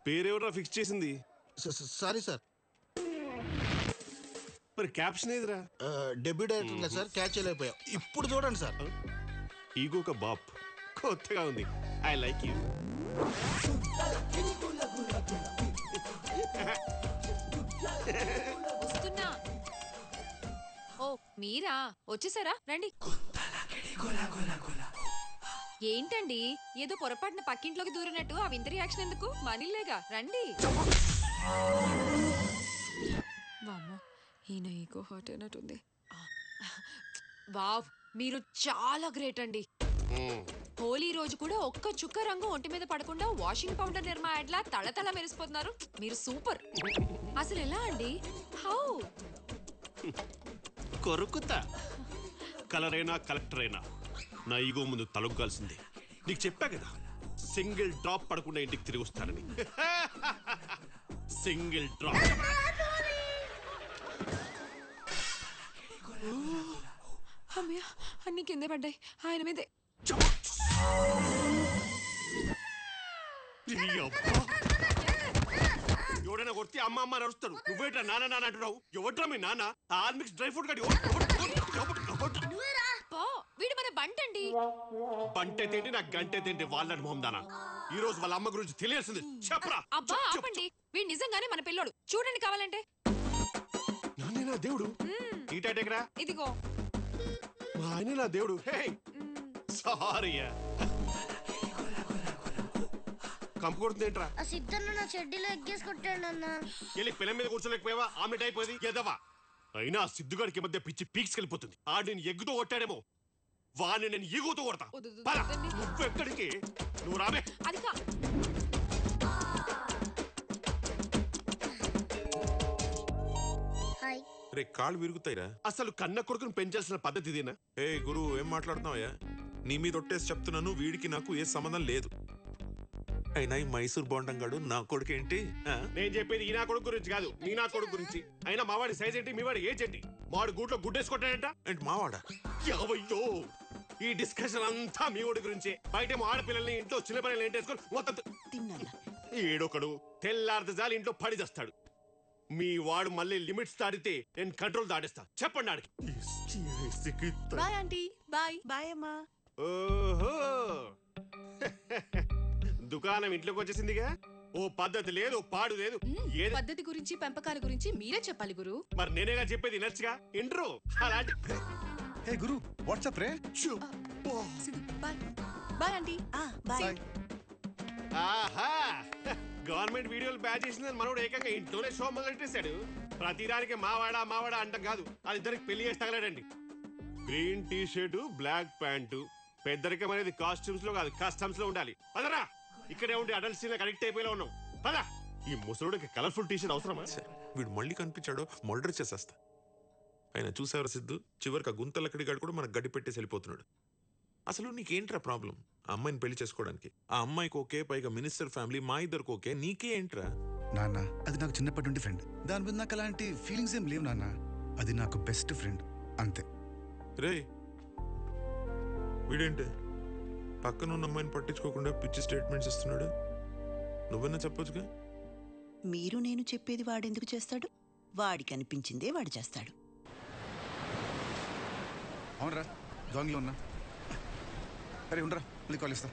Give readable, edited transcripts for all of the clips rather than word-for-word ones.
పేరెవరా fix చేసింది? Sorry sir. మరి caption ఏదిరా? డెబ్యూ డైరెక్టర్ కదా సార్, క్యాచ్ చేయలేకపోయా. ఇప్పుడు చూడండి సార్. ఈగోక బాప్ కొత్తగా ఉంది. I like you. వస్తున్నా. ఓ మీరా, వచ్చేసారా? రండి. ఏంటండి ఏదో పొరపాటున పక్కింట్లోకి దూరినట్టు ఆ వింత రియాక్షన్ ఎందుకు? మనీలేగా, రండి. వామ్మో, ఈయన ఈగో హర్ట్ అయినట్టుంది. వావ్, మీరు చాలా గ్రేట్ అండి. హోలీ రోజు కూడా ఒక్క చుక్క రంగు ఒంటి మీద పడకుండా వాషింగ్ పౌడర్ నిర్మా యాడ్లా తళతళ మెరిసిపోతున్నారు. మీరు సూపర్. అసలు ఎలా అండి? హౌ? కొరుకుతా. కలర్ అయినా కలెక్టర్ అయినా నా ఈగో ముందు తలొగ్గాల్సిందే. నీకు చెప్పా కదా, సింగిల్ డ్రాప్ పడకుండా ఇంటికి తిరిగి వస్తానని. Single drop. అమ్మయ్య, అన్ని కిందే పడ్డాయి. ఆయన మీదే. ఎవడైనా కొడితే అమ్మ అమ్మ నడుస్తాడు. నువ్వేట్రా నాన్న నాన్న అంటున్నావు? ఎవట్రా మీ నాన్న? ఆల్మిక్స్ డ్రై ఫ్రూట్ గాడి. వీడు మన బంటండి. బంటే తిండి నాకు గంటే తిండి. వాళ్ళని మొహందానా ఈ రోజు వాళ్ళ అమ్మ గురించి తెలియాల్సింది. చెప్పరా. అబ్బా ఆపండి, వీడు నిజంగానే మన పిల్లోడు. చూడండి కావాలంటే. నాన్నే నా దేవుడు. ఈ టైటెకరా ఇదిగో. మా ఆయన నా దేవుడు. Hey sorry. కంపు కొడుతుందేంట్రా? ఆ సిద్ధన్న నా చెడ్డీలో ఎగ్గేసి కొట్టాడన్నా. వెళ్ళి పిల్ల మీద కూర్చోలేకపోయావా? ఆమెట్ అయిపోయింది ఎదవా. అయినా ఆ సిద్ధుగాడికి మధ్య పిచ్చి పీక్స్కెళ్ళిపోతుంది. ఆడు నేను ఎగ్గుతో కొట్టాడేమో, వాడిని నేను ఈగుతో కొడతా. నువ్వు ఎక్కడికి? నువ్వు రాబే. అది కా హాయ్. రే కాళ్ళు విరుగుతాయిరా. అసలు కన్న కొడుకుని పెంచాల్సిన పద్ధతి ఇదేనా? ఏ గురు, ఏం మాట్లాడుతున్నావయ్యా? నీ మీద ఒట్టేసి చెప్తున్నాను, వీడికి నాకు ఏ సంబంధం లేదు. అయినా ఈ మైసూర్ బోండంగాడు నా కొడుకు ఏంటి? నేను చెప్పేది ఈ నా కొడుకు గురించి కాదు, నీ నా కొడుకు గురించి. అయినా మావాడి సైజ్ ఏంటి, మీ వాడి ఏజ్ ఏంటి? మావాడు గూట్లో గుడ్డేసుకుంటాడంట. ఏంటి మావాడా? యావయ్యో, ఈ డిస్కషన్ అంతా మీ వాడి గురించే. బయటేమో ఆడపిల్లల్ని, ఇంట్లో చిన్న పిల్లల్ని ఏంటేసుకొని మొత్తం ఏడొకడు తెల్లారితే చాలు ఇంట్లో పడి చేస్తాడు. మీ వాడు మళ్ళీ లిమిట్స్ దాటితే నేను కంట్రోల్ దాటిస్తా. చెప్పండి ఆడికి. Bye aunty. బాయ్ బాయ్ అమ్మా. ఓహో, దుకాణం ఇంట్లోకి వచ్చేసిందిగా. ఓ పద్ధతి లేదు, పాడు లేదు. పద్ధతి గురించి పెంపకాల గురించి మీరే చెప్పాలి గురు. మరి నేనేగా చెప్పేది నచ్చగా ఇంట్రో అలాంటి. హే గురు, వాట్సాప్ రే. Bye bye aunty. బాయ్. ఆహా, గవర్నమెంట్ వీడియోలు బ్యాచ్ చేసిందని మనోడు ఏకంగా ఇంట్లోనే షో మొదలెట్టేశాడు. ప్రతిదానికి మావాడా మావాడా అంటాం కాదు, అది ఇద్దరికి పెళ్లి చేసి తగలడండి. Green T-shirt, black pant. పెద్దరికం అనేది కాస్ట్యూమ్స్ లో కాదు, కస్టమ్స్ లో ఉండాలి. పదరా, ఇక్కడే ఉండి అడల్ట్ సీన్ కనెక్ట్ అయిపోయేలా ఉన్నాం. పదా. ఈ ముసలుడికి కలర్ఫుల్ టీ షర్ట్ అవసరమా? వీడు మళ్ళీ కనిపించాడో మర్డర్ చేసేస్తా. ఆయన చూసేవారు సిద్ధు, చివరికి ఆ గుంతలక్కడిగాడు కూడా మనకు గడ్డి పెట్టేసి వెళ్ళిపోతున్నాడు. అసలు నీకేంట్రా ప్రాబ్లం? ఆ అమ్మాయిని పెళ్లి చేసుకోవడానికి. ఆ అమ్మాయికి ఓకే, పైగా మినిస్టర్ ఫ్యామిలీ, మా ఇద్దరికి ఓకే, నీకే ఏంట్రా? నాన్న, అది నాకు చిన్నప్పటి నుండి ఫ్రెండ్. దాని మీద నాకు అలాంటి ఫీలింగ్స్ ఏం లేవు నాన్న. అది నాకు బెస్ట్ ఫ్రెండ్ అంతే. రే వీడేంటి పక్కన ఉన్న అమ్మాయిని పట్టించుకోకుండా పిచ్చి స్టేట్మెంట్స్ ఇస్తున్నాడు? నువ్వన్నా చెప్పొచ్చుగా. మీరు నేను చెప్పేది వాడెందుకు చేస్తాడు? వాడికి అనిపించిందే వాడు చేస్తాడు. అవునరా, దొంగలో ఉన్నా. అరే ఉండరా, మళ్ళీ కాల్ ఇస్తా.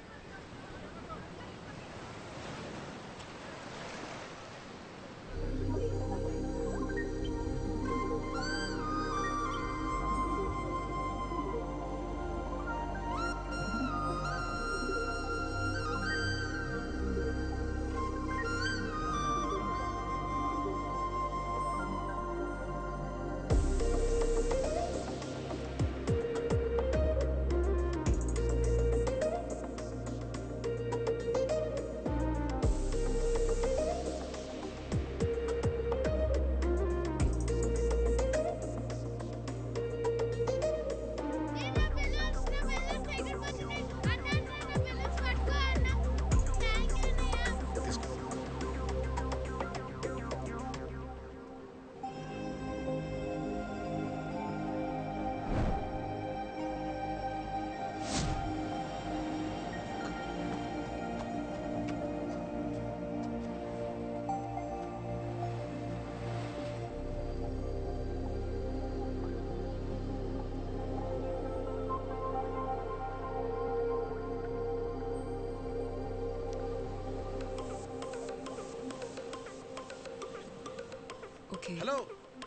హలో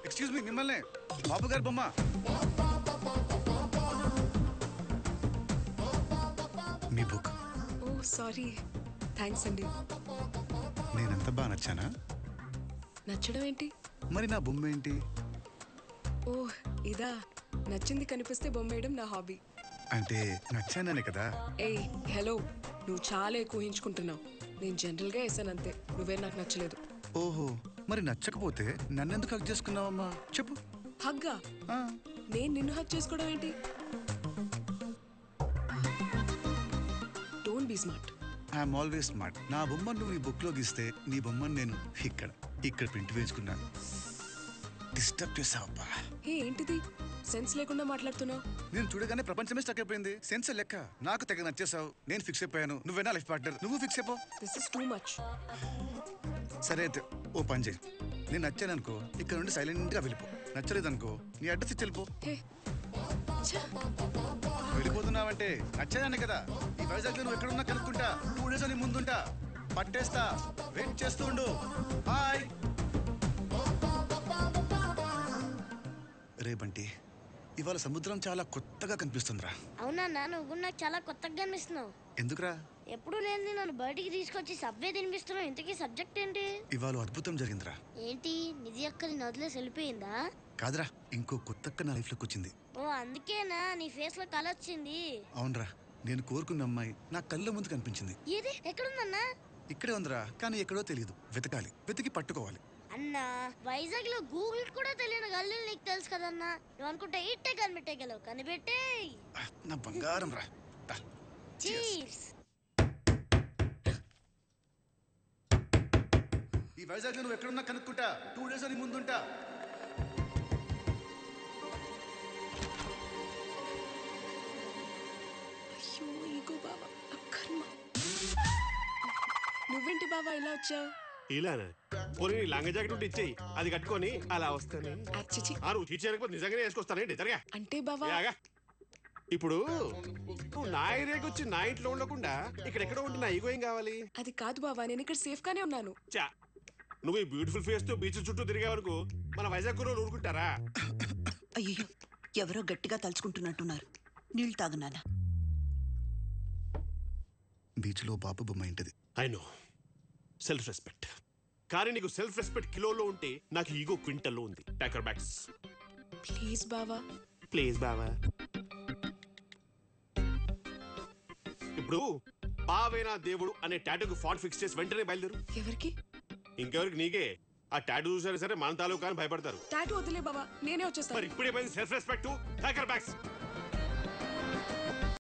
ఎక్స్క్యూజ్ మీ, మిమ్మల్ని బాబు గారు బొమ్మ. మీ బుక్. ఓ సారీ, థ్యాంక్స్ అండి. నేనంత బాగా నచ్చానా? నచ్చడం ఏంటి? మరి నా బొమ్మ ఏంటి? ఓ ఇదా, నచ్చింది కనిపిస్తే బొమ్మేయడం నా హాబీ. అంటే నచ్చాననే కదా. ఏయ్ హలో, నువ్వు చాలా ఎక్కువ ఊహించుకుంటున్నావు. నేను జనరల్గా వేసాను అంతే, నువ్వే నాకు నచ్చలేదు. ఓహో, మరి నచ్చకపోతే నన్నెందుకు హక్ చేసుకున్నావమ్మా చెప్పు. హగ్గా? ఆ, నేను నిన్ను హక్ చేసుకోవడం ఏంటి? Don't be smart. I'm always smart. నా బొమ్మను నువ్వు నీ బుక్లో గీస్తే నీ బొమ్మను నేను ఇక్కడ ప్రింట్ వేసుకున్నాను. డిస్టర్బ్ చేసావబ్బా. హే ఏంటిది, సెన్స్ లేకుండా మాట్లాడుతున్నావు? నేను చూడగానే ప్రపంచమే స్టక్ అయిపోయింది. సెన్స్ లెక్క. నాకు తెగ నచ్చేసావు. నేను ఫిక్స్ అయిపోయాను. నువ్వేనా లైఫ్ పార్ట్నర్, నువ్వు ఫిక్స్ అయిపో. This is too much. సరే అయితే ఓ పని చేయి. నేను నచ్చాననుకో ఇక్కడ నుండి సైలెంట్గా వెళ్ళిపో. నచ్చలేదనుకో నీ అడ్రస్ ఇచ్చి వెళ్ళిపో. హే ఛ, వెళ్ళిపోతున్నావంటే నచ్చానే కదా. ఈ వైజాగ్లో నువ్వు ఎక్కడున్నా కనుక్కుంటా. 2 days అని ముందుంటా. పట్టేస్తా. వెయిట్ చేస్తూ ఉండు. బాయ్. రే బంటి, ఇవాళ సముద్రం చాలా కొత్తగా కనిపిస్తుందిరా. అవునా, నువ్వు కూడా నాకు చాలా కొత్తగా అనిపిస్తున్నావు. ఎందుకురా? ఎప్పుడు లేని నన్ను బయటికి తీసుకొచ్చి సబ్వే తినిపిస్తున్నావు. ఇంతకీ సబ్జెక్ట్ ఏంటి? ఇవాళ అద్భుతం జరిగిందిరా. ఏంటి, నిధి అక్కని వదిలేసి వెళ్ళిపోయిందా? కాదురా, ఇంకో కొత్తక్క నా లైఫ్లోకి వచ్చింది. ఓ అందుకేనా నీ ఫేస్ లో కళ వచ్చింది? అవునరా, నేను కోరుకున్న అమ్మాయి నా కళ్ళ ముందు కనిపించింది. ఏది ఎక్కడుందన్నా? ఇక్కడే ఉందిరా, కానీ ఎక్కడో తెలియదు. వెతకాలి, వెతికి పట్టుకోవాలి. అన్నా, వైజాగ్ లో గూగుల్ కూడా తెలియని గల్లీలు నీకు తెలుసు కదన్నా. నువ్వు అనుకుంటే ఇట్టే కనిపెట్టగలవు. కనిపెట్టే. నా బంగారం రా. చీర్స్. ఈ వైజాగ్ నువ్వు ఎక్కడున్నా కనుక్కుంటా. 2 days అని ముందుంటా. అయ్యో ఈగో బావా, నా కర్మ. నువ్వేంటి బావా ఇలా వచ్చావు? ఇలానా? పోనీ నీ లంగ జాకెట్ ఉంటే ఇచ్చేయి, అది కట్టుకొని అలా వస్తాను. అచ్చిచి, నువ్వు తీర్చేయకపోతే నిజంగానే వేసుకొస్తానండి. జరగా అంటే బావా యాగా. ఇప్పుడు నువ్వు నా ఏరియాకి వచ్చి నా ఇంట్లో ఉండకుండా ఇక్కడెక్కడ ఉంటే నా ఈగో ఏం కావాలి? అది కాదు బావా, నేను ఇక్కడ సేఫ్ గానే ఉన్నాను. చా, నువ్వు ఈ బ్యూటిఫుల్ ఫేస్ తో బీచ్ చుట్టూ తిరిగే వరకు మన వైజాగ్ రోజు ఊరుకుంటారా? అయ్యో, ఎవరో గట్టిగా తలుచుకుంటున్నట్టున్నారు. నీళ్ళు తాగునానా. బీచ్లో బాబు బొమ్మ ఏంటిది? I know, self respect. కానీ నీకు సెల్ఫ్ రెస్పెక్ట్ కిలోలో ఉంటే నాకు ఈగో క్వింటల్లో ఉంది. Talker bags. ప్లీజ్ బావా. ప్లీజ్ బావా. ఇప్పుడు బావేనా దేవుడు అనే టాటూకి ఫాంట్ ఫిక్స్ చేసి వెంటనే బయలుదేరు. ఎవరికి? ఇంకెవరికి? నీకే. ఆ టాటూ చూసారు సరే మన తాలూకా అని భయపడతారు. టాటూ వదిలే బావా, నేనే వచ్చేస్తాను. మరి ఇప్పుడే సెల్ఫ్ రెస్పెక్ట్. Talker bags.